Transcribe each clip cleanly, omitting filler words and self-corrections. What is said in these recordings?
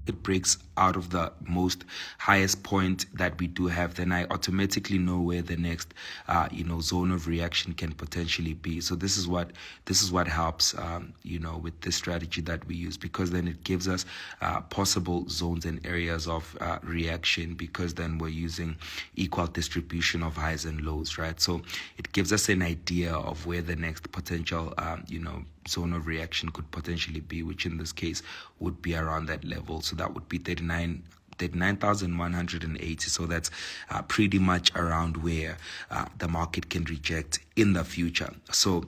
it breaks out of the most highest point that we do have, then I automatically know where the next zone of reaction can potentially be. So this is what helps with this strategy that we use, because then it gives us possible zones and areas of reaction, because then we're using equal distribution of highs and lows, right? So it gives us an idea of where the next potential zone of reaction could potentially be, which in this case would be around that level. So that would be 39,180. So that's pretty much around where the market can reject in the future. So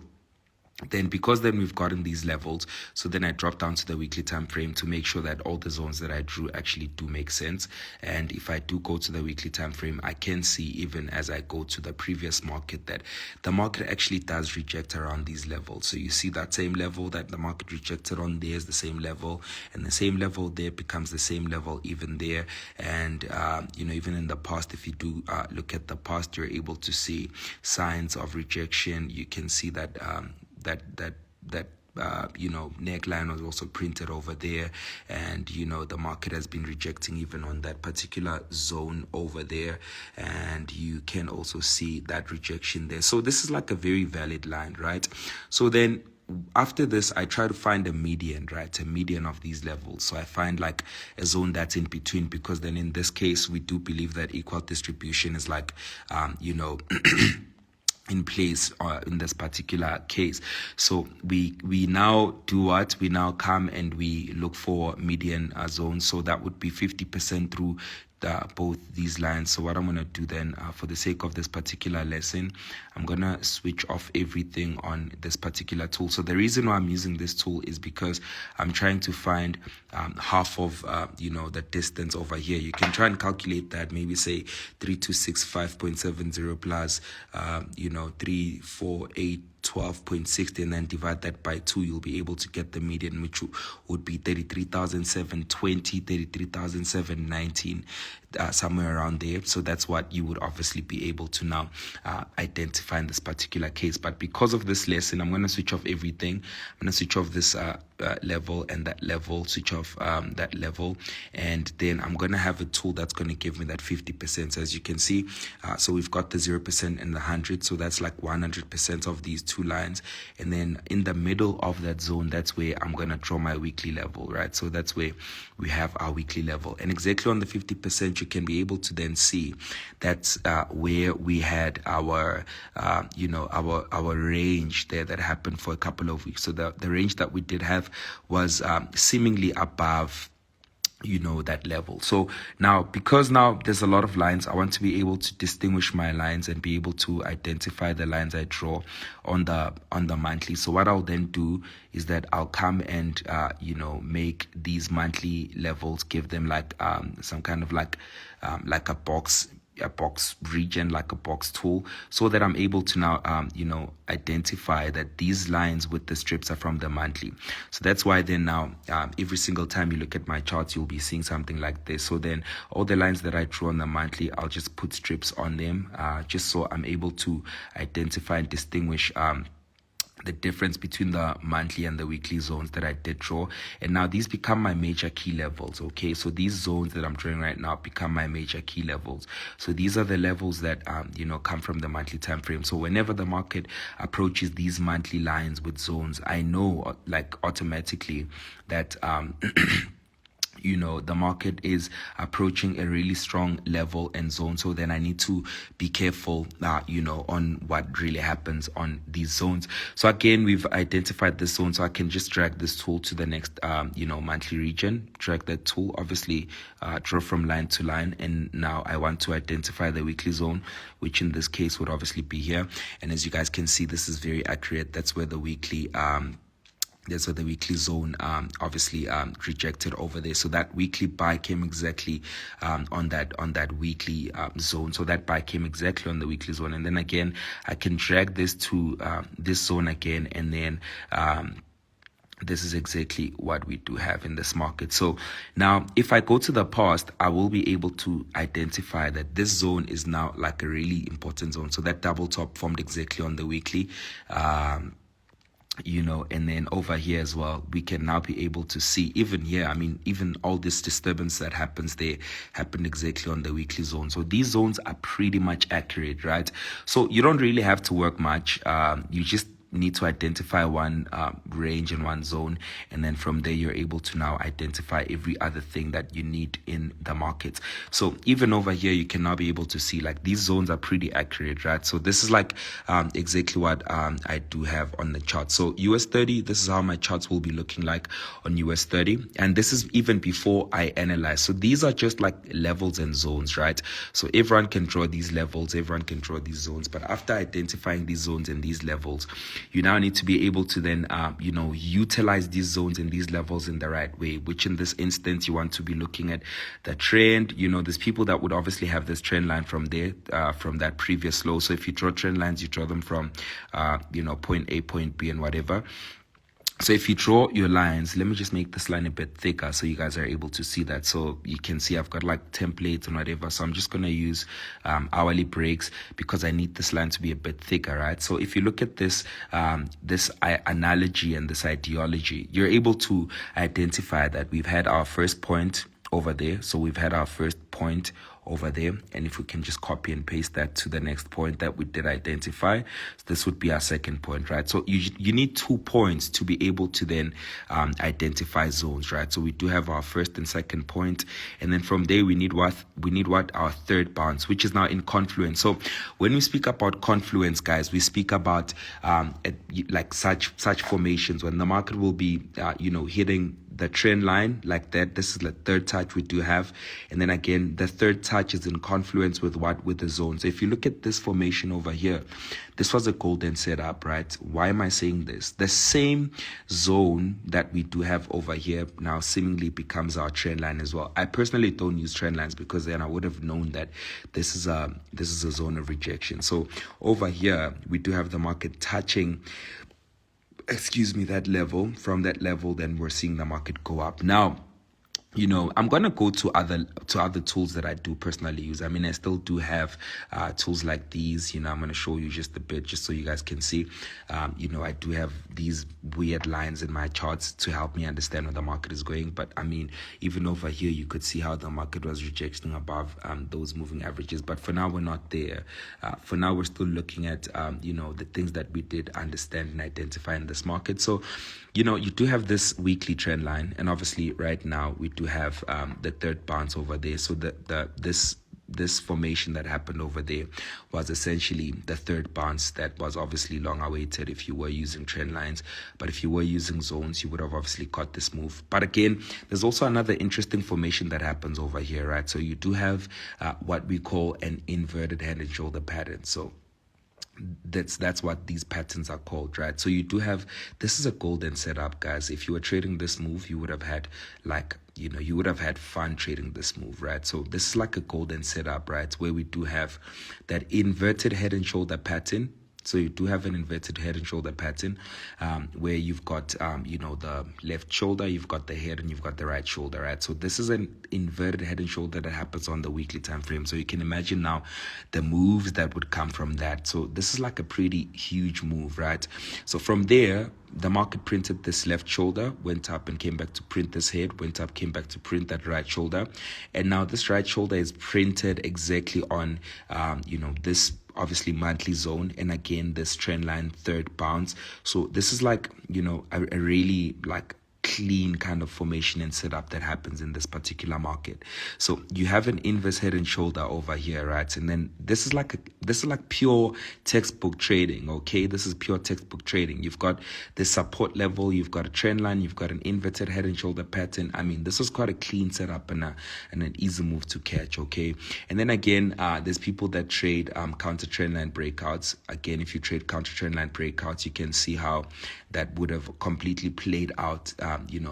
then, because then we've gotten these levels, so then I drop down to the weekly time frame to make sure that all the zones that I drew actually do make sense. And if I do go to the weekly time frame, I can see, even as I go to the previous market, that the market actually does reject around these levels. So you see that same level that the market rejected on there is the same level, and the same level there becomes the same level even there. And even in the past, if you do look at the past, you're able to see signs of rejection. You can see that neckline was also printed over there, and the market has been rejecting even on that particular zone over there, and you can also see that rejection there. So this is like a very valid line, right? So then after this, I try to find a median, right? A median of these levels. So I find like a zone that's in between, because then in this case, we do believe that equal distribution is like, in place in this particular case. So we now do what? We now come and we look for median zones. So that would be 50% through both these lines. So what I'm going to do then, for the sake of this particular lesson, I'm going to switch off everything on this particular tool. So the reason why I'm using this tool is because I'm trying to find half of the distance over here. You can try and calculate that, maybe say 3265.70 plus 348 12.60, and then divide that by 2. You'll be able to get the median, which would be 33,720, 33,719, somewhere around there. So that's what you would obviously be able to now identify in this particular case. But because of this lesson, I'm going to switch off everything. I'm going to switch off this level and that level, switch off that level, and then I'm going to have a tool that's going to give me that 50%. So as you can see, so we've got the 0% and the 100, so that's like 100% of these two lines. And then in the middle of that zone, that's where I'm going to draw my weekly level, right? So that's where we have our weekly level, and exactly on the 50%, you can be able to then see that's where we had our our range there that happened for a couple of weeks. So the range that we did have was seemingly above that level. So now, because now there's a lot of lines, I want to be able to distinguish my lines and be able to identify the lines I draw on the monthly. So what I'll then do is that I'll come and make these monthly levels, give them like some kind of like a box region, like a box tool, so that I'm able to now identify that these lines with the strips are from the monthly. So that's why then now every single time you look at my charts, you'll be seeing something like this. So then all the lines that I draw on the monthly, I'll just put strips on them, just so I'm able to identify and distinguish the difference between the monthly and the weekly zones that I did draw. And now these become my major key levels. Okay, so these zones that I'm drawing right now become my major key levels. So these are the levels that come from the monthly time frame. So whenever the market approaches these monthly lines with zones, I know like automatically that the market is approaching a really strong level and zone. So then I need to be careful, on what really happens on these zones. So again, we've identified this zone. So I can just drag this tool to the next, monthly region, drag that tool, obviously, draw from line to line. And now I want to identify the weekly zone, which in this case would obviously be here. And as you guys can see, this is very accurate. That's where the weekly, zone obviously rejected over there. So that weekly buy came exactly on that weekly zone. So that buy came exactly on the weekly zone. And then again, I can drag this to this zone again, and then this is exactly what we do have in this market. So now if I go to the past, I will be able to identify that this zone is now like a really important zone. So that double top formed exactly on the weekly. And then over here as well, we can now be able to see even here. I mean, even all this disturbance that happens there happened exactly on the weekly zone. So these zones are pretty much accurate, right? So you don't really have to work much. You just need to identify one range and one zone, and then from there you're able to now identify every other thing that you need in the market. So even over here you can now be able to see like these zones are pretty accurate, right? So this is like exactly what I do have on the chart. So US30, this is how my charts will be looking like on US30, and this is even before I analyze. So these are just like levels and zones, right? So everyone can draw these levels, everyone can draw these zones, but after identifying these zones and these levels, you now need to be able to then utilize these zones and these levels in the right way, which in this instance you want to be looking at the trend. There's people that would obviously have this trend line from there, from that previous low. So if you draw trend lines, you draw them from point A, point B, and whatever. So if you draw your lines, let me just make this line a bit thicker so you guys are able to see that. So you can see I've got like templates and whatever. So I'm just going to use hourly breaks because I need this line to be a bit thicker, right? So if you look at this analogy and this ideology, you're able to identify that we've had our first point over there. So we've had our first point over there, and if we can just copy and paste that to the next point that we did identify, so this would be our second point, right? So you need 2 points to be able to then identify zones, right? So we do have our first and second point, and then from there we need what our third bounce, which is now in confluence. So when we speak about confluence, guys, we speak about like such formations when the market will be hitting the trend line like that. This is the third touch we do have, and then again the third touch is in confluence with the zone. So if you look at this formation over here, this was a golden setup, right? Why am I saying this? The same zone that we do have over here now seemingly becomes our trend line as well. I personally don't use trend lines because then I would have known that this is a zone of rejection. So over here we do have the market touching that level. From that level, then we're seeing the market go up. Now, I'm going to go to other tools that I do personally use. I mean, I still do have tools like these. I'm going to show you just a bit, just so you guys can see. I do have these weird lines in my charts to help me understand where the market is going. But I mean, even over here, you could see how the market was rejecting above those moving averages. But for now, we're not there. For now, we're still looking at, the things that we did understand and identify in this market. So, you do have this weekly trend line, and obviously right now we do have the third bounce over there. So this formation that happened over there was essentially the third bounce that was obviously long awaited if you were using trend lines. But if you were using zones, you would have obviously caught this move. But again, there's also another interesting formation that happens over here, right? So you do have what we call an inverted head and shoulder pattern. So that's what these patterns are called, right? So you do have, this is a golden setup, guys. If you were trading this move, you would have had you would have had fun trading this move, right? So this is like a golden setup, right? Where we do have that inverted head and shoulder pattern. So you do have an inverted head and shoulder pattern where you've got, the left shoulder, you've got the head, and you've got the right shoulder, right? So this is an inverted head and shoulder that happens on the weekly time frame. So you can imagine now the moves that would come from that. So this is like a pretty huge move, right? So from there, the market printed this left shoulder, went up and came back to print this head, went up, came back to print that right shoulder. And now this right shoulder is printed exactly on, this obviously monthly zone, and again this trend line third bounce. So this is like a really like clean kind of formation and setup that happens in this particular market. So you have an inverse head and shoulder over here, right? And then this is like pure textbook trading. Okay, this is pure textbook trading. You've got the support level, you've got a trend line, you've got an inverted head and shoulder pattern. I mean, this was quite a clean setup and an easy move to catch. Okay, and then again, there's people that trade counter trend line breakouts. Again, if you trade counter trend line breakouts, you can see how that would have completely played out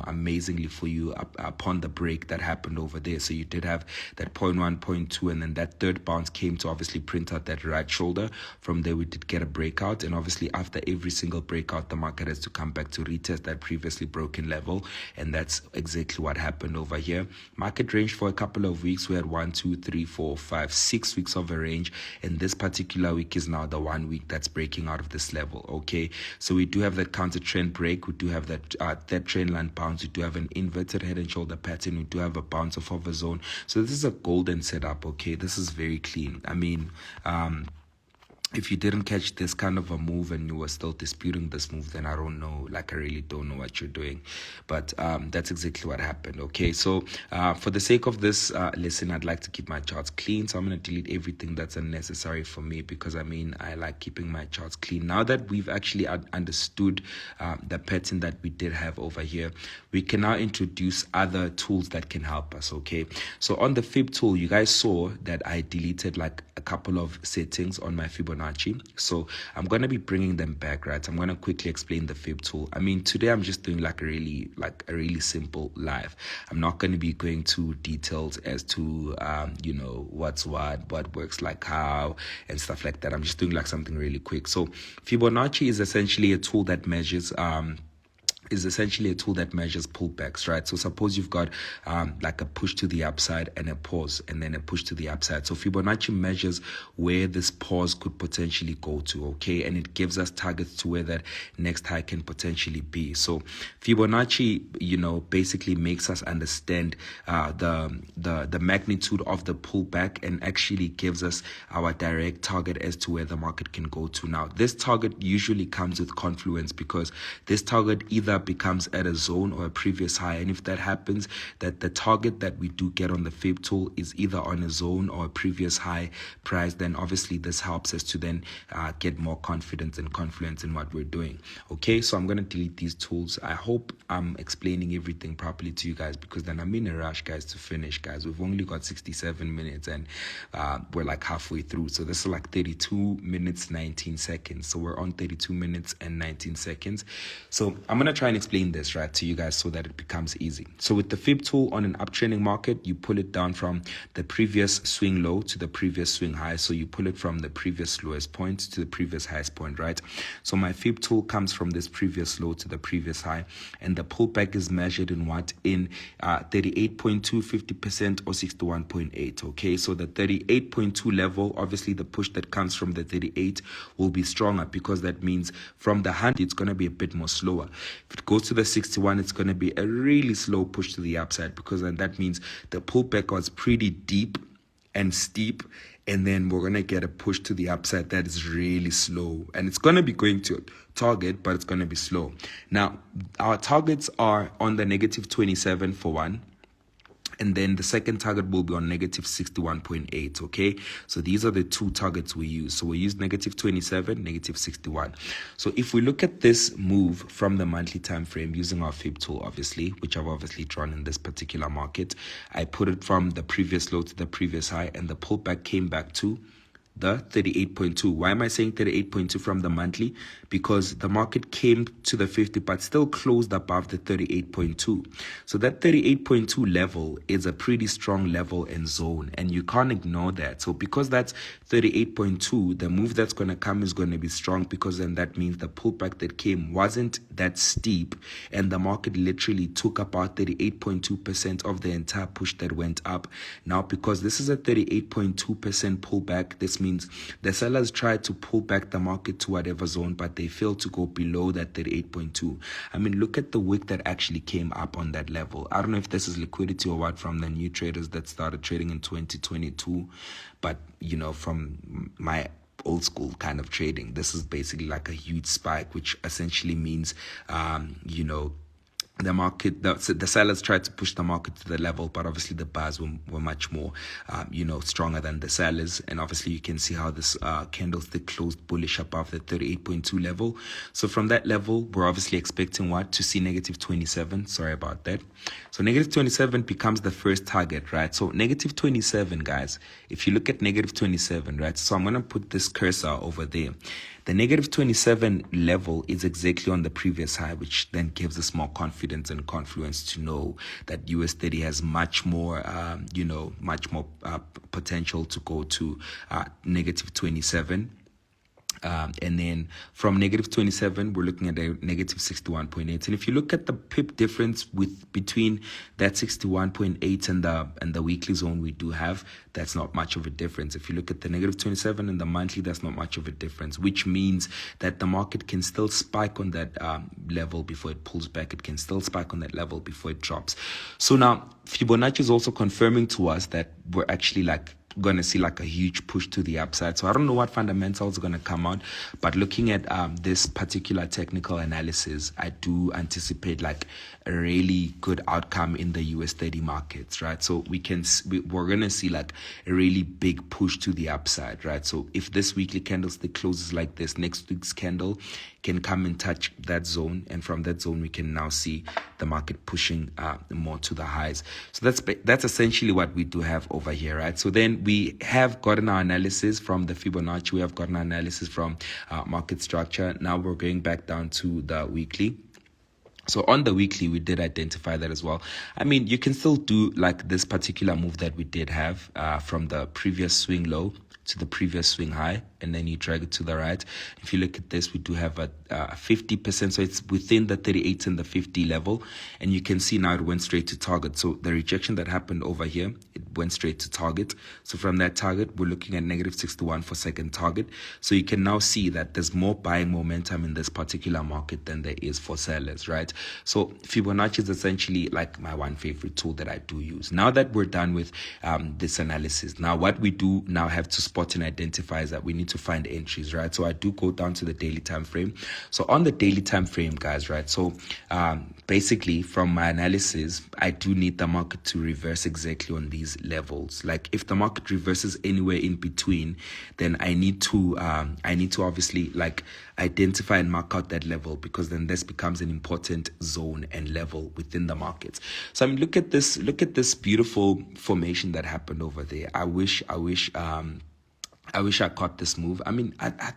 amazingly for you upon the break that happened over there. So you did have that 0.1, 0.2, and then that third bounce came to obviously print out that right shoulder. From there, we did get a breakout, and obviously after every single breakout, the market has to come back to retest that previously broken level, and that's exactly what happened over here. Market range for a couple of weeks. We had 1, 2, 3, 4, 5, 6 weeks of a range, and this particular week is now the 1 week that's breaking out of this level. Okay, so we do have that counter trend break, we do have that trend line bounce, we do have an inverted head and shoulder pattern, we do have a bounce off of a zone. So this is a golden setup. Okay, this is very clean. I mean, if you didn't catch this kind of a move and you were still disputing this move, then I don't know, like I really don't know what you're doing. But that's exactly what happened. Okay, so for the sake of this lesson, I'd like to keep my charts clean. So I'm going to delete everything that's unnecessary for me, because I mean, I like keeping my charts clean. Now that we've actually understood the pattern that we did have over here, we can now introduce other tools that can help us. Okay, so on the Fib tool, you guys saw that I deleted like a couple of settings on my Fibonacci. So I'm going to be bringing them back, right? I'm going to quickly explain the Fib tool. I mean, today I'm just doing like a really simple live. I'm not going to be going too detailed as to what's what works like how and stuff like that. I'm just doing like something really quick. So Fibonacci is essentially a tool that measures pullbacks, right? So suppose you've got like a push to the upside and a pause and then a push to the upside. So Fibonacci measures where this pause could potentially go to, okay? And it gives us targets to where that next high can potentially be. So Fibonacci, basically makes us understand the magnitude of the pullback and actually gives us our direct target as to where the market can go to. Now, this target usually comes with confluence, because this target either becomes at a zone or a previous high, and if that happens, that the target that we do get on the Fib tool is either on a zone or a previous high price, then obviously this helps us to then get more confidence and confluence in what we're doing. Okay, so I'm going to delete these tools. I hope I'm explaining everything properly to you guys, because then I'm in a rush, guys, to finish. Guys, we've only got 67 minutes and we're like halfway through. So this is like 32 minutes 19 seconds. So we're on 32 minutes and 19 seconds. So I'm going to try and explain this right to you guys so that it becomes easy. So with the Fib tool on an uptrending market, you pull it down from the previous swing low to the previous swing high. So you pull it from the previous lowest point to the previous highest point, right? So my Fib tool comes from this previous low to the previous high, and the pullback is measured in what? In 38.2, 50%, or 61.8. Okay, so the 38.2 level, obviously the push that comes from the 38 will be stronger, because that means from the 100 it's going to be a bit more slower. If it goes to the 61, it's going to be a really slow push to the upside, because then that means the pullback was pretty deep and steep, and then we're going to get a push to the upside that is really slow, and it's going to be going to target, but it's going to be slow. Now, our targets are on the negative 27 for one, and then the second target will be on negative 61.8. Okay, so these are the two targets we use. So we use negative 27, negative 61. So if we look at this move from the monthly time frame using our Fib tool, obviously, which I've obviously drawn in this particular market, I put it from the previous low to the previous high, and the pullback came back to the 38.2. Why am I saying 38.2 from the monthly? Because the market came to the 50 but still closed above the 38.2. So that 38.2 level is a pretty strong level and zone, and you can't ignore that. So because that's 38.2, the move that's going to come is going to be strong, because then that means the pullback that came wasn't that steep, and the market literally took about 38.2% of the entire push that went up. Now, because this is a 38.2% pullback, this means the sellers tried to pull back the market to whatever zone, but they failed to go below that 38.2. I mean, look at the wick that actually came up on that level. I don't know if this is liquidity or what from the new traders that started trading in 2022, but from my old school kind of trading, this is basically like a huge spike, which essentially means the market, the sellers tried to push the market to the level, but obviously the buyers were much more, stronger than the sellers. And obviously you can see how this candlestick closed bullish above the 38.2 level. So from that level, we're obviously expecting what? To see negative 27. Sorry about that. So negative 27 becomes the first target, right? So negative 27, guys, if you look at negative 27, right? So I'm going to put this cursor over there. The negative 27 level is exactly on the previous high, which then gives us more confidence and confluence to know that US30 has much more, much more potential to go to negative 27. And then from negative 27, we're looking at a negative 61.8. And if you look at the pip difference between that 61.8 and the weekly zone we do have, that's not much of a difference. If you look at the negative 27 and the monthly, that's not much of a difference, which means that the market can still spike on that level before it pulls back. It can still spike on that level before it drops. So now Fibonacci is also confirming to us that we're actually going to see a huge push to the upside. So I don't know what fundamentals are going to come out, but looking at this particular technical analysis, I do anticipate a really good outcome in the US30 markets, right? So we're going to see a really big push to the upside, right? So if this weekly candlestick closes like this, next week's candle can come and touch that zone, and from that zone we can now see the market pushing more to the highs. So that's essentially what we do have over here, right? So then we have gotten our analysis from the Fibonacci, we have gotten our analysis from market structure. Now we're going back down to the weekly. So on the weekly, we did identify that as well. I mean, you can still do this particular move that we did have from the previous swing low to the previous swing high, and then you drag it to the right. If you look at this, we do have a 50%, so it's within the 38 and the 50 level, and you can see now it went straight to target. So the rejection that happened over here, it went straight to target. So from that target, we're looking at negative 61 for second target. So you can now see that there's more buying momentum in this particular market than there is for sellers, right? So Fibonacci is essentially my one favorite tool that I do use. Now that we're done with this analysis, now what we do now have to spot and identify is that we need to find entries, right? So I do go down to the daily time frame. So on the daily time frame, guys, right? So basically from my analysis, I do need the market to reverse exactly on these levels. If the market reverses anywhere in between, then I need to obviously identify and mark out that level, because then this becomes an important zone and level within the markets. So I mean, look at this beautiful formation that happened over there. I wish I caught this move. I mean, I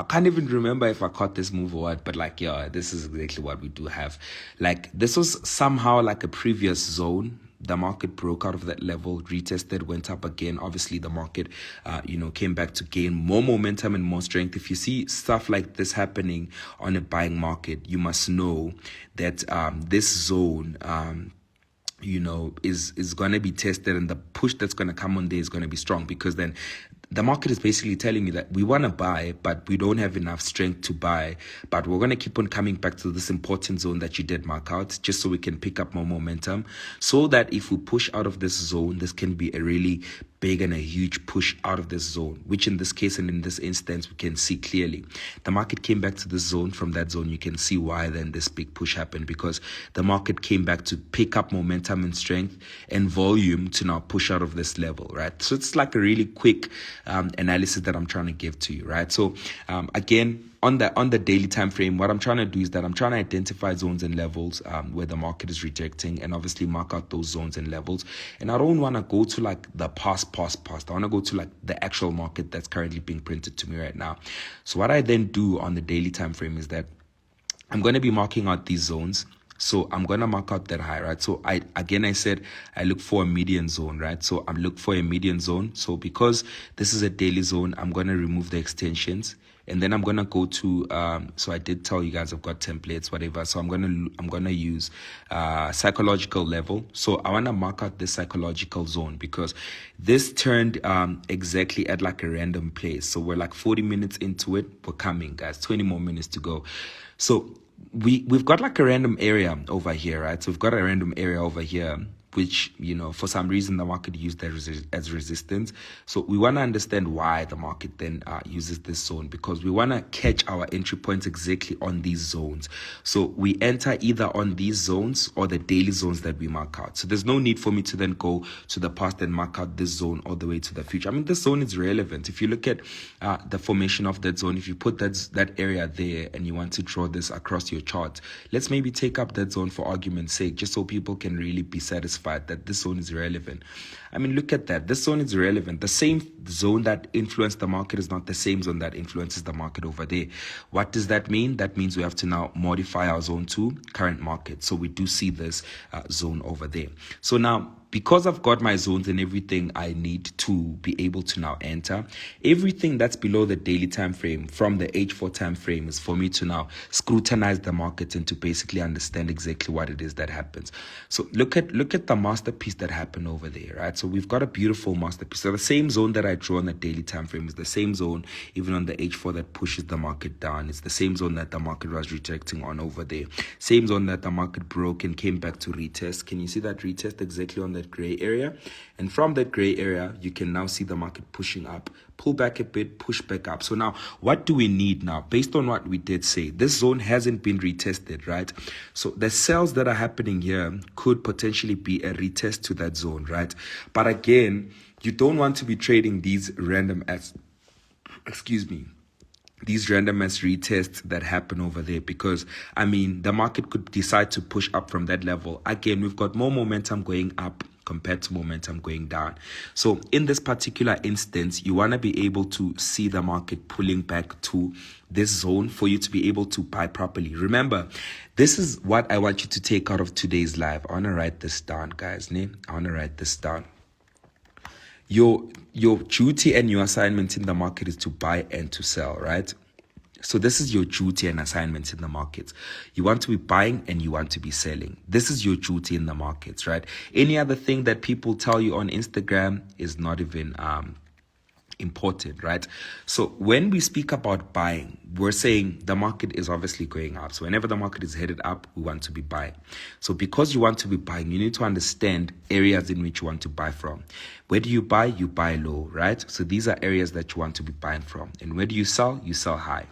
can't even remember if I caught this move or what, but this is exactly what we do have. This was somehow a previous zone. The market broke out of that level, retested, went up again. Obviously, the market, came back to gain more momentum and more strength. If you see stuff like this happening on a buying market, you must know that this zone, is going to be tested, and the push that's going to come on there is going to be strong, because then the market is basically telling me that we want to buy, but we don't have enough strength to buy. But we're going to keep on coming back to this important zone that you did mark out, just so we can pick up more momentum, so that if we push out of this zone, this can be a really big and a huge push out of this zone, which in this case and in this instance, we can see clearly. The market came back to this zone. From that zone, you can see why then this big push happened, because the market came back to pick up momentum and strength and volume to now push out of this level, right? So it's a really quick analysis that I'm trying to give to you, right? So again, on the daily time frame, what I'm trying to do is that I'm trying to identify zones and levels where the market is rejecting, and obviously mark out those zones and levels. And I don't want to go to the past. I want to go to the actual market that's currently being printed to me right now. So what I then do on the daily time frame is that I'm going to be marking out these zones. So I'm going to mark out that high, right? So I said I look for a median zone, right? So I'm looking for a median zone. So because this is a daily zone, I'm going to remove the extensions. And then I'm going to go to, so I did tell you guys I've got templates, whatever. So I'm going to use psychological level. So I want to mark out this psychological zone, because this turned exactly at a random place. So we're 40 minutes into it. We're coming, guys. 20 more minutes to go. So we've got a random area over here, right? So we've got a random area over here, which, for some reason the market used as resistance. So we want to understand why the market then uses this zone, because we want to catch our entry points exactly on these zones. So we enter either on these zones or the daily zones that we mark out. So there's no need for me to then go to the past and mark out this zone all the way to the future. I mean, this zone is relevant. If you look at the formation of that zone, if you put that area there and you want to draw this across your chart, let's maybe take up that zone for argument's sake, just so people can really be satisfied satisfied that this zone is irrelevant. I mean, look at that. This zone is irrelevant. The same zone that influenced the market is not the same zone that influences the market over there. What does that mean? That means we have to now modify our zone to current market. So we do see this zone over there. So now, because I've got my zones and everything I need to be able to now enter, everything that's below the daily time frame from the H4 time frame is for me to now scrutinize the market and to basically understand exactly what it is that happens. So look at the masterpiece that happened over there, right? So we've got a beautiful masterpiece. So the same zone that I draw on the daily time frame is the same zone even on the H4 that pushes the market down. It's the same zone that the market was rejecting on over there. Same zone that the market broke and came back to retest. Can you see that retest exactly on that gray area? And from that gray area, you can now see the market pushing up, pull back a bit, push back up. So now, what do we need now? Based on what we did say, this zone hasn't been retested, right? So the sells that are happening here could potentially be a retest to that zone, right? But again, you don't want to be trading these random as, these random ass retests that happen over there, because I mean the market could decide to push up from that level. Again, we've got more momentum going up compared to momentum going down. So in this particular instance, you want to be able to see the market pulling back to this zone for you to be able to buy properly. Remember, this is what I want you to take out of today's live. I want to write this down, guys. I want to write this down. Your duty and your assignment in the market is to buy and to sell, right? So this is your duty and assignment in the market. You want to be buying and you want to be selling. This is your duty in the markets, right? Any other thing that people tell you on Instagram is not even important, right? So when we speak about buying, we're saying the market is obviously going up. So whenever the market is headed up, we want to be buying. So because you want to be buying, you need to understand areas in which you want to buy from. Where do you buy? You buy low, right? So these are areas that you want to be buying from. And where do you sell? You sell high.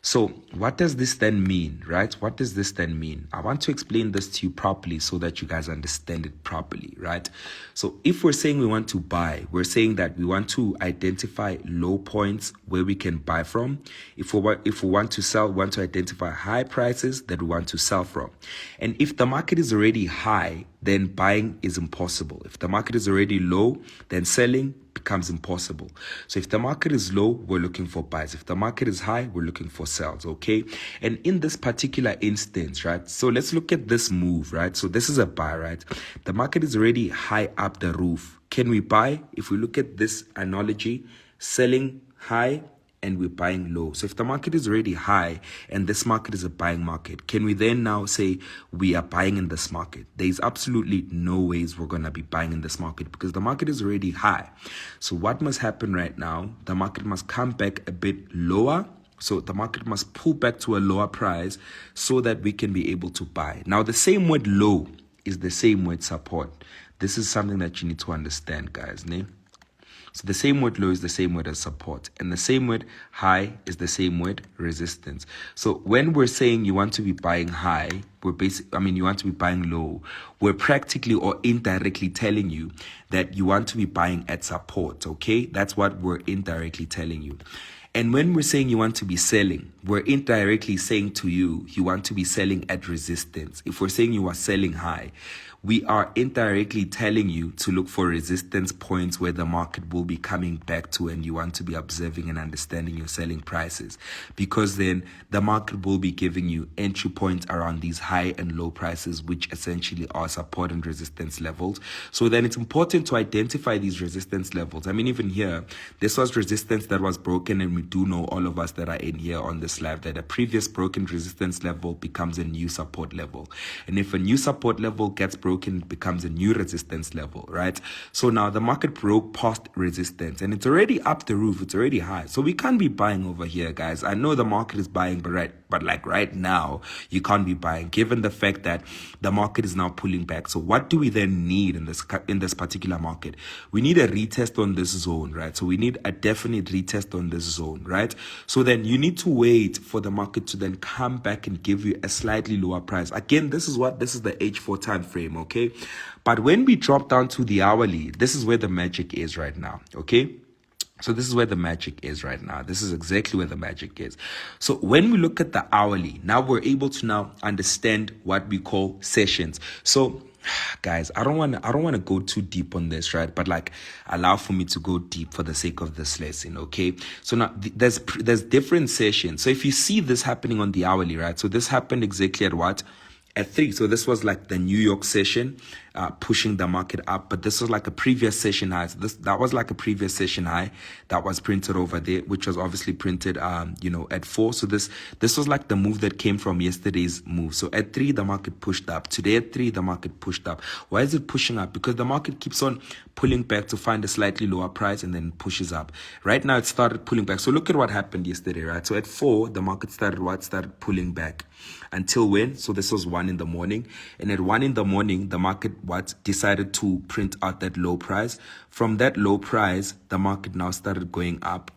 So what does this then mean, right? What does this then mean? I want to explain this to you properly so that you guys understand it properly, right? So if we're saying we want to buy, we're saying that we want to identify low points where we can buy from. If we want to sell, we want to identify high prices that we want to sell from. And if the market is already high, then buying is impossible. If the market is already low, then selling becomes impossible. So if the market is low, we're looking for buys. If the market is high, we're looking for sells, okay? And in this particular instance, right? So let's look at this move, right? So this is a buy, right? The market is already high up the roof. Can we buy? If we look at this analogy, selling high and we're buying low. So if the market is already high and this market is a buying market, can we then now say we are buying in this market? There is absolutely no ways we're going to be buying in this market because the market is already high. So what must happen right now? The market must come back a bit lower. So the market must pull back to a lower price so that we can be able to buy. Now, the same word low is the same word support. This is something that you need to understand, guys. So the same word low is the same word as support. And the same word high is the same word resistance. So when we're saying you want to be buying high, you want to be buying low, we're practically or indirectly telling you that you want to be buying at support, okay? That's what we're indirectly telling you. And when we're saying you want to be selling, we're indirectly saying to you, you want to be selling at resistance. If we're saying you are selling high, we are indirectly telling you to look for resistance points where the market will be coming back to, and you want to be observing and understanding your selling prices, because then the market will be giving you entry points around these high and low prices, which essentially are support and resistance levels. So then it's important to identify these resistance levels. I mean, even here, this was resistance that was broken, and we do know, all of us that are in here on this live, that a previous broken resistance level becomes a new support level. And if a new support level gets broken, it becomes a new resistance level, right? So now the market broke past resistance and it's already up the roof, it's already high. So we can't be buying over here, guys. I know the market is buying, but like right now, you can't be buying given the fact that the market is now pulling back. So what do we then need in this particular market? We need a retest on this zone, right? So we need a definite retest on this zone, right? So then you need to wait for the market to then come back and give you a slightly lower price. Again, this is the H4 time frame, okay? But when we drop down to the hourly, this is where the magic is right now, okay? So this is where the magic is right now. This is exactly where the magic is. So when we look at the hourly, now we're able to now understand what we call sessions. So guys, I don't want to go too deep on this, right? But like, allow for me to go deep for the sake of this lesson, okay? So now there's different sessions. So if you see this happening on the hourly, right? So this happened exactly at what? At 3. So this was like the New York session, pushing the market up, but this was like a previous session high. So that was like a previous session high that was printed over there, which was obviously printed at 4. So this was like the move that came from yesterday's move. So at 3 the market pushed up. Today at 3 the market pushed up. Why is it pushing up? Because the market keeps on pulling back to find a slightly lower price and then pushes up. Right now it started pulling back. So look at what happened yesterday, right? So at 4 the market started pulling back. Until when? So this was 1 in the morning, and at 1 in the morning the market decided to print out that low price. From that low price the market now started going up,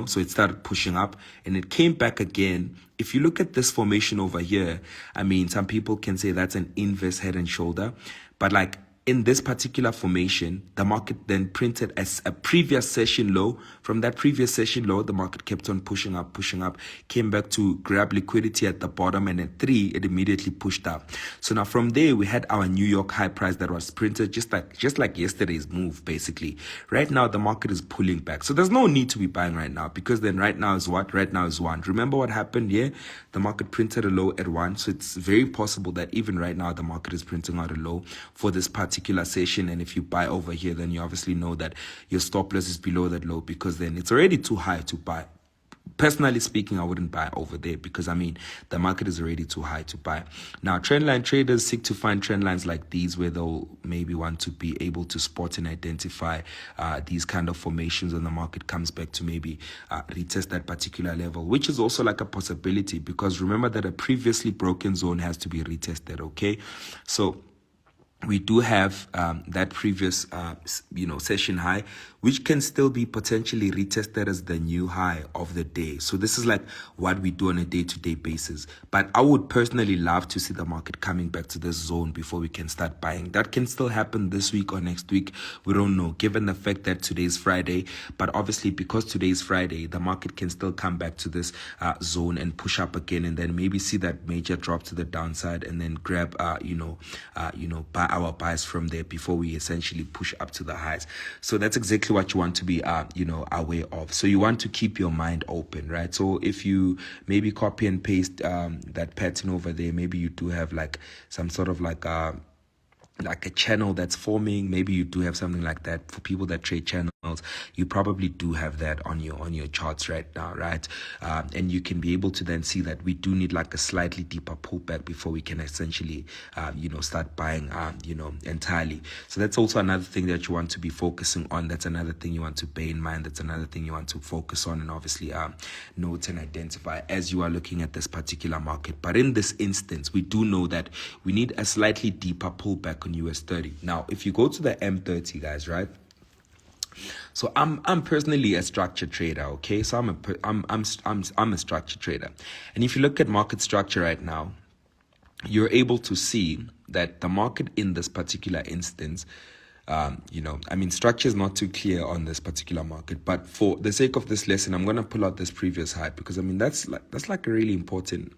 so it started pushing up and it came back again. If you look at this formation over here, I mean, some people can say that's an inverse head and shoulder, but like in this particular formation, the market then printed as a previous session low. From that previous session low, the market kept on pushing up, came back to grab liquidity at the bottom, and at 3, it immediately pushed up. So now from there, we had our New York high price that was printed just like yesterday's move, basically. Right now, the market is pulling back. So there's no need to be buying right now, because then right now is what? Right now is 1. Remember what happened here? The market printed a low at 1. So it's very possible that even right now, the market is printing out a low for this particular session. And if you buy over here, then you obviously know that your stop loss is below that low, because then it's already too high to buy. Personally speaking, I wouldn't buy over there, because I mean the market is already too high to buy. Now, trendline traders seek to find trend lines like these, where they'll maybe want to be able to spot and identify these kind of formations when the market comes back to maybe retest that particular level, which is also like a possibility, because remember that a previously broken zone has to be retested. Okay, so we do have that previous session high, which can still be potentially retested as the new high of the day. So this is like what we do on a day-to-day basis. But I would personally love to see the market coming back to this zone before we can start buying. That can still happen this week or next week. We don't know, given the fact that today's Friday. But obviously, because today's Friday, the market can still come back to this zone and push up again, and then maybe see that major drop to the downside, and then grab buy our buys from there before we essentially push up to the highs. So that's exactly what you want to be aware of. So you want to keep your mind open, right? So if you maybe copy and paste that pattern over there, maybe you do have like some sort of like a channel that's forming. Maybe you do have something like that. For people that trade channels, you probably do have that on your charts right now, right? And you can be able to then see that we do need like a slightly deeper pullback before we can essentially start buying entirely. So that's also another thing that you want to be focusing on. That's another thing you want to bear in mind. That's another thing you want to focus on, and obviously note and identify as you are looking at this particular market. But in this instance, we do know that we need a slightly deeper pullback on US 30. Now, if you go to the M30, guys, right? So I'm personally a structured trader, okay? So I'm a structured trader, and if you look at market structure right now, you're able to see that the market in this particular instance, structure is not too clear on this particular market, but for the sake of this lesson, I'm going to pull out this previous high, because I mean that's like a really important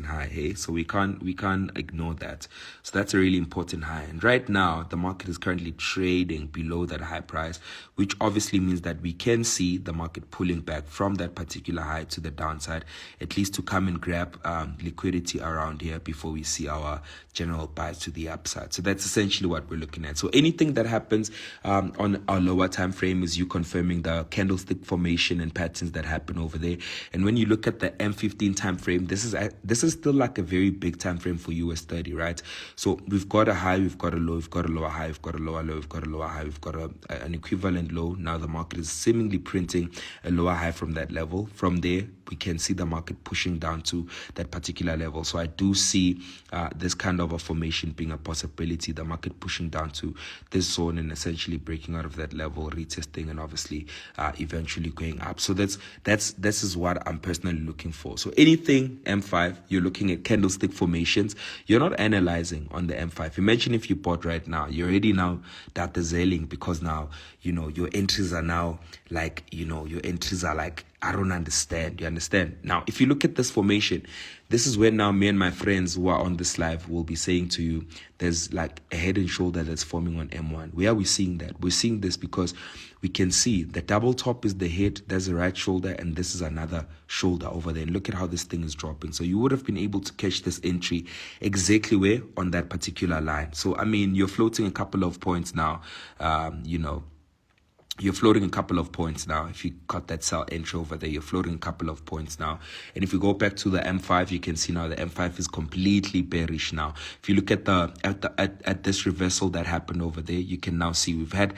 high, hey? So we can't ignore that. So that's a really important high, and right now the market is currently trading below that high price, which obviously means that we can see the market pulling back from that particular high to the downside, at least to come and grab liquidity around here before we see our general buys to the upside. So that's essentially what we're looking at. So anything that happens on our lower time frame is you confirming the candlestick formation and patterns that happen over there. And when you look at the M15 time frame, this is still like a very big time frame for US 30, right? So we've got a high, we've got a low, we've got a lower high, we've got a lower low, we've got a lower high, we've got an equivalent low. Now the market is seemingly printing a lower high from that level. From there, we can see the market pushing down to that particular level. So I do see this kind of a formation being a possibility, the market pushing down to this zone and essentially breaking out of that level, retesting, and obviously eventually going up. So this is what I'm personally looking for. So anything M5, you're looking at candlestick formations, you're not analyzing on the M5. Imagine if you bought right now, you're already now data zelling, because now your entries are now like your entries are like I don't understand. You understand? Now, if you look at this formation, this is where now me and my friends who are on this live will be saying to you, there's like a head and shoulder that's forming on M1. Where are we seeing that? We're seeing this because we can see the double top is the head, there's the right shoulder, and this is another shoulder over there. And look at how this thing is dropping. So you would have been able to catch this entry exactly where on that particular line. So, I mean, you're floating a couple of points now, you're floating a couple of points now. If you cut that sell entry over there, you're floating a couple of points now. And if you go back to the M5, you can see now the M5 is completely bearish now. If you look at at this reversal that happened over there, you can now see we've had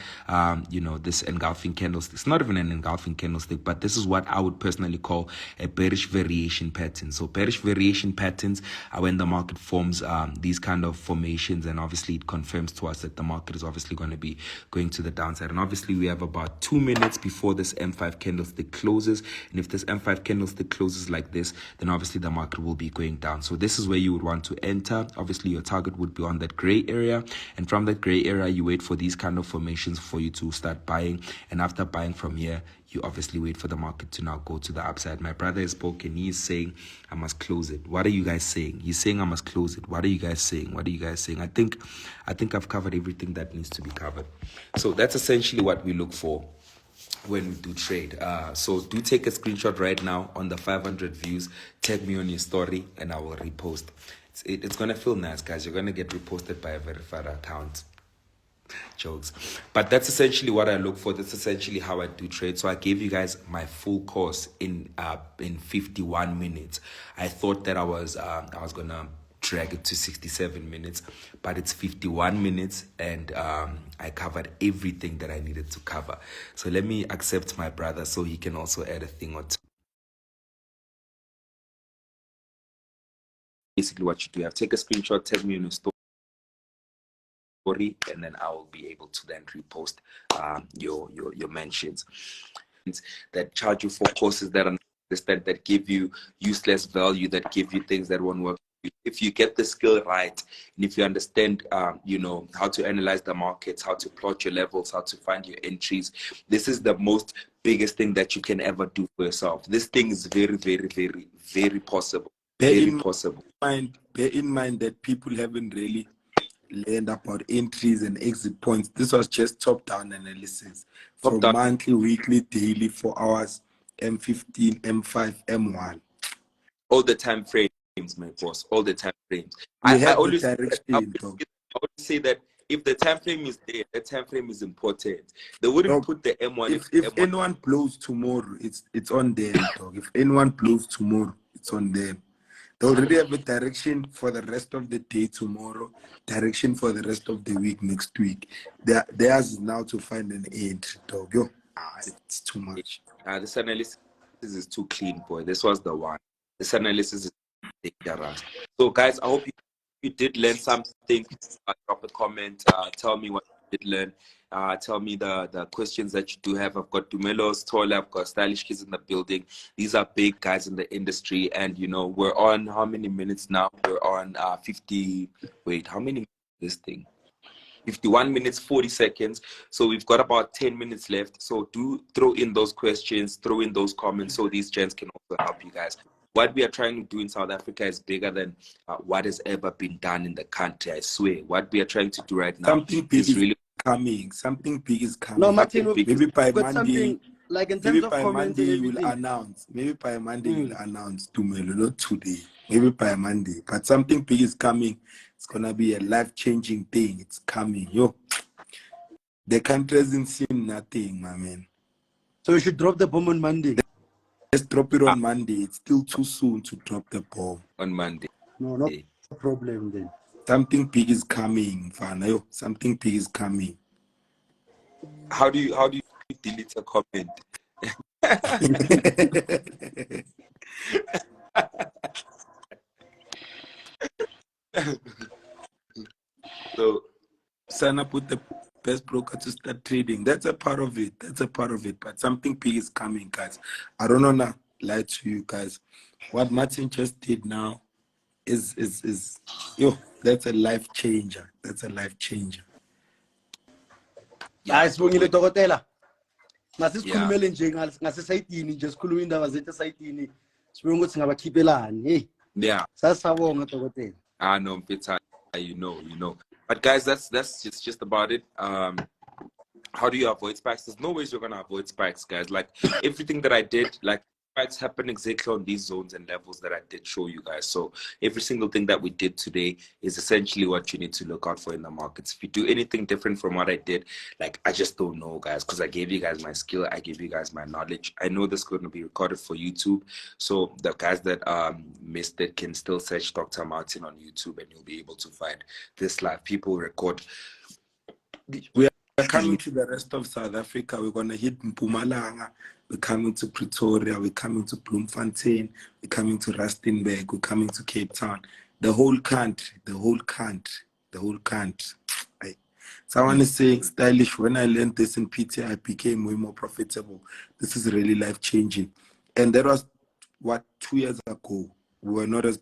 this engulfing candlestick. It's not even an engulfing candlestick, but this is what I would personally call a bearish variation pattern. So bearish variation patterns are when the market forms these kind of formations, and obviously it confirms to us that the market is obviously going to be going to the downside. And obviously we have about 2 minutes before this M5 candlestick closes, and if this M5 candlestick closes like this, then obviously the market will be going down. So this is where you would want to enter. Obviously your target would be on that gray area, and from that gray area you wait for these kind of formations for you to start buying, and after buying from here, you obviously wait for the market to now go to the upside. My brother has spoken. He is saying I must close it. What are you guys saying? He's saying I must close it. What are you guys saying? What are you guys saying? I think I've covered everything that needs to be covered. So that's essentially what we look for when we do trade. So do take a screenshot right now on the 500 views, tag me on your story, and I will repost. It's gonna feel nice, guys. You're gonna get reposted by a verified account. Jokes, but that's essentially what I look for. That's essentially how I do trade. So I gave you guys my full course in 51 minutes. I thought that I was gonna drag it to 67 minutes, but it's 51 minutes, and I covered everything that I needed to cover. So let me accept my brother so he can also add a thing or two. Basically what you do, you have to take a screenshot, tag me on your story, and then I will be able to then repost your mentions that charge you for courses that understand, that give you useless value, that give you things that won't work. If you get the skill right, and if you understand how to analyze the markets, how to plot your levels, how to find your entries, this is the most biggest thing that you can ever do for yourself. This thing is very, very, very, very possible. Bear in mind that people haven't really learned about entries and exit points. This was just top-down analysis from monthly, weekly, daily, 4 hours, M15, M5, M1. All the time frames, my boss. All the time frames. I always say that if the time frame is there, the time frame is important. They wouldn't put the M1. If anyone blows tomorrow, it's on them, dog. If anyone blows tomorrow, it's on them. They already have a direction for the rest of the day tomorrow, direction for the rest of the week next week. Theirs is now to find an entry, dog. It's too much. This analysis is too clean, boy. This was the one. This analysis is dangerous. So, guys, I hope you did learn something. Drop a comment. Tell me what you did learn. Tell me the questions that you do have. I've got Dumelos, Tola, I've got Stylish Kids in the building. These are big guys in the industry, and we're on how many minutes now? We're on 50. Wait, how many minutes is this thing? 51 minutes 40 seconds. So we've got about 10 minutes left. So do throw in those questions, throw in those comments, so these gents can also help you guys. What we are trying to do in South Africa is bigger than what has ever been done in the country. I swear. What we are trying to do right now is really coming. Something big is coming. No, Martin, maybe by Monday, like in terms of Monday you will announce. Maybe by Monday you will announce tomorrow, not today. Maybe by Monday. But something big is coming. It's gonna be a life-changing thing. It's coming. The country hasn't seen nothing, my man. So you should drop the bomb on Monday. Let's drop it on Monday. It's still too soon to drop the bomb on Monday. No problem then. Something big is coming, Fana. Something big is coming. How do you delete a comment? So Sana put the best broker to start trading. That's a part of it. But something big is coming, guys. I don't want to lie to you guys. What Martin just did now is that's a life changer. Yeah, Ngasikhulumele nje ngasesayitini nje sikhuluma indaba zethu esayitini sibuye ukuthi ngabakhiphelani. Hey. Yeah. Sasabonga dokotela. I know, Peter, you know. But guys, that's just about it. How do you avoid spikes? There's no ways you're gonna avoid spikes, guys. Like everything that I did, like spikes happen exactly on these zones and levels that I did show you guys. So every single thing that we did today is essentially what you need to look out for in the markets. If you do anything different from what I did, like I just don't know, guys, because I gave you guys my skill, I gave you guys my knowledge. I know this is going to be recorded for YouTube, so the guys that missed it can still search Dr. Martin on YouTube and you'll be able to find this live. People record. We are coming to the rest of South Africa. We're going to hit Mpumalanga. We're coming to Pretoria. We're coming to Bloemfontein. We're coming to Rustenburg. We're coming to Cape Town. The whole country. Someone is saying, stylish, when I learned this in PT, I became way more profitable. This is really life-changing. And that was, 2 years ago. We were not as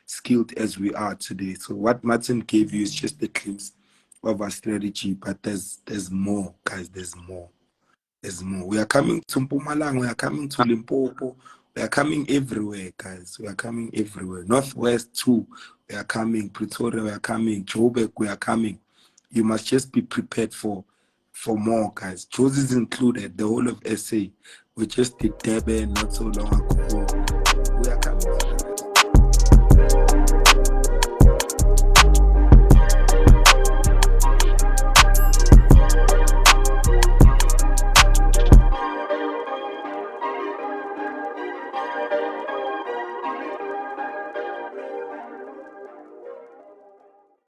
skilled as we are today. So what Martin gave you is just a glimpse of our strategy, but there's more, guys. There's more. We are coming to Mpumalanga, we are coming to Limpopo, we are coming everywhere, guys. We are coming everywhere. Northwest too, we are coming. Pretoria, we are coming. Joburg, we are coming. You must just be prepared for more, guys. Joe's is included, the whole of SA. We just did Durban not so long ago.